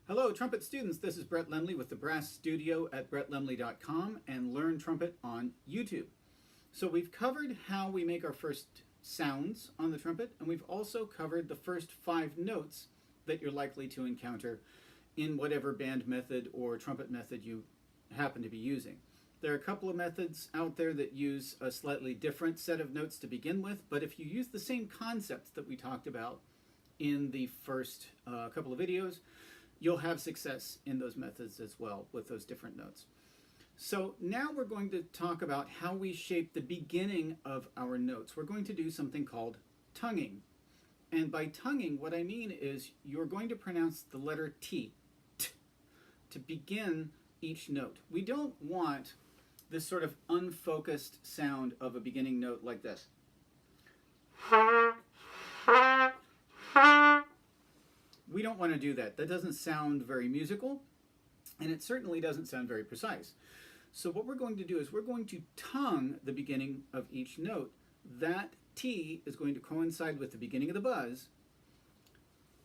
Hello, trumpet students. This is Brett Lemley with the Brass Studio at brettlemley.com and Learn Trumpet on YouTube. So we've covered how we make our first sounds on the trumpet, and we've also covered the first 5 notes that you're likely to encounter in whatever band method or trumpet method you happen to be using. There are a couple of methods out there that use a slightly different set of notes to begin with, but if you use the same concepts that we talked about in the first couple of videos, you'll have success in those methods as well with those different notes. So now we're going to talk about how we shape the beginning of our notes. We're going to do something called tonguing. And by tonguing, what I mean is you're going to pronounce the letter T, to begin each note. We don't want this sort of unfocused sound of a beginning note like this. We don't want to do that. That doesn't sound very musical, and it certainly doesn't sound very precise. So what we're going to do is we're going to tongue the beginning of each note. That T is going to coincide with the beginning of the buzz,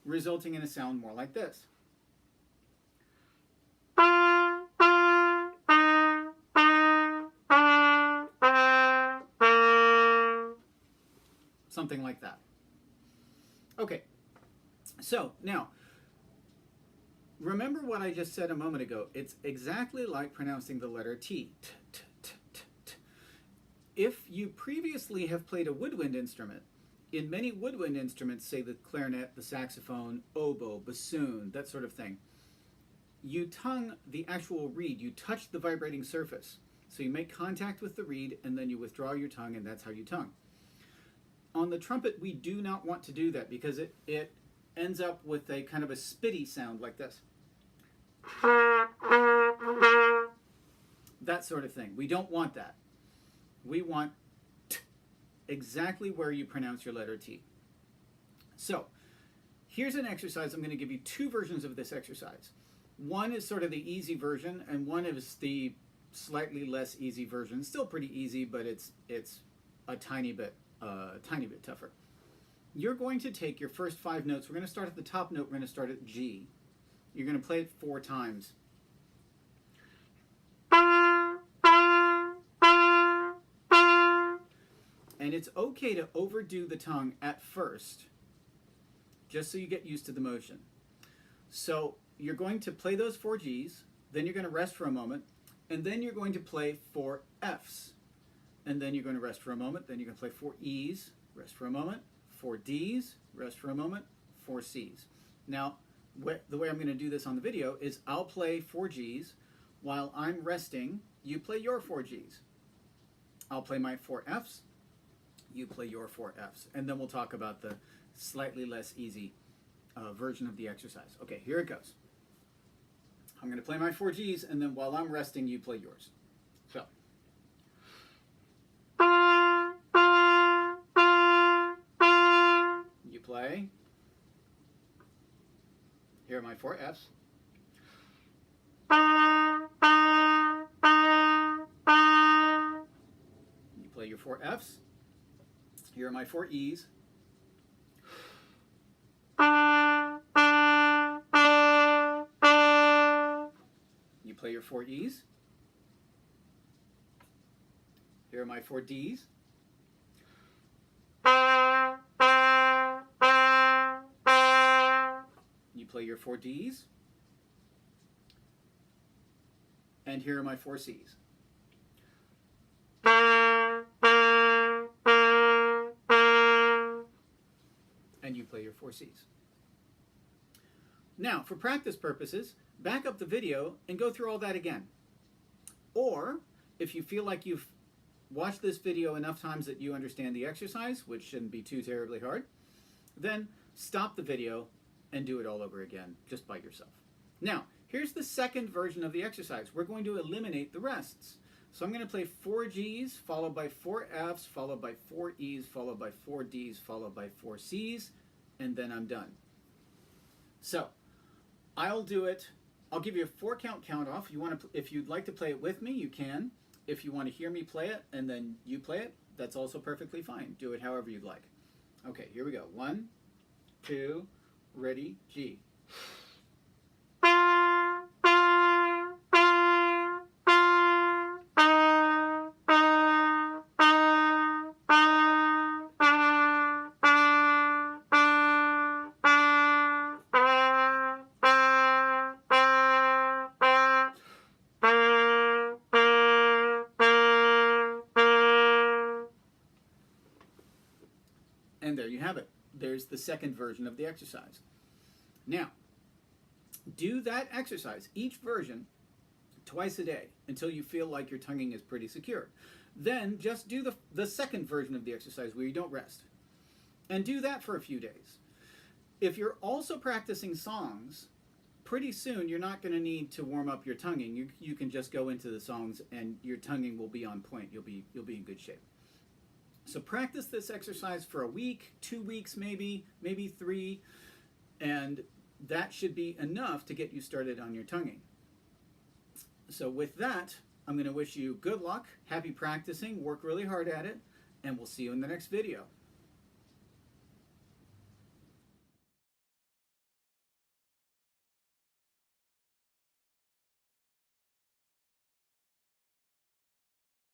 resulting in a sound more like this. Something like that. Okay, so now, remember what I just said a moment ago. It's exactly like pronouncing the letter T. If you previously have played a woodwind instrument, in many woodwind instruments, say the clarinet, the saxophone, oboe, bassoon, that sort of thing, you tongue the actual reed. You touch the vibrating surface. So you make contact with the reed, and then you withdraw your tongue, and that's how you tongue. On the trumpet, we do not want to do that because it ends up with a kind of a spitty sound like this. That sort of thing. We don't want that. We want t, exactly where you pronounce your letter T. So here's an exercise. I'm going to give you 2 versions of this exercise. One is sort of the easy version, and one is the slightly less easy version. Still pretty easy, but it's a tiny bit tougher. You're going to take your first 5 notes. We're going to start at the top note. We're going to start at G. You're going to play it 4 times. And it's okay to overdo the tongue at first, just so you get used to the motion. So you're going to play those 4 Gs, then you're going to rest for a moment, and then you're going to play 4 Fs. And then you're going to rest for a moment, then you're going to play 4 Es, rest for a moment, 4 Ds, rest for a moment, 4 Cs. Now, the way I'm going to do this on the video is I'll play 4 Gs. While I'm resting, you play your 4 Gs. I'll play my 4 Fs, you play your 4 Fs. And then we'll talk about the slightly less easy version of the exercise. Okay, here it goes. I'm going to play my 4 Gs, and then while I'm resting, you play yours. So. You play. Here are my 4 Fs. You play your 4 Fs. Here are my 4 Es. You play your 4 Es. Here are my 4 Ds. You play your 4 Ds. And here are my 4 Cs. And you play your 4 Cs. Now, for practice purposes, back up the video and go through all that again. Or, if you feel like you've watched this video enough times that you understand the exercise, which shouldn't be too terribly hard, then stop the video and do it all over again, just by yourself. Now, here's the second version of the exercise. We're going to eliminate the rests. So I'm going to play 4 Gs, followed by 4 Fs, followed by 4 Es, followed by 4 Ds, followed by 4 Cs, and then I'm done. So, I'll do it. I'll give you a 4-count count off. If you'd like to play it with me, you can. If you want to hear me play it and then you play it, that's also perfectly fine. Do it however you'd like. Okay, here we go. 1, 2, ready, G. And there you have it. There's the second version of the exercise. Now, do that exercise, each version, twice a day until you feel like your tonguing is pretty secure. Then just do the second version of the exercise where you don't rest. And do that for a few days. If you're also practicing songs, pretty soon you're not going to need to warm up your tonguing. You can just go into the songs and your tonguing will be on point. You'll be in good shape. So practice this exercise for a week, 2 weeks maybe 3, and that should be enough to get you started on your tonguing. So with that, I'm going to wish you good luck, happy practicing, work really hard at it, and we'll see you in the next video.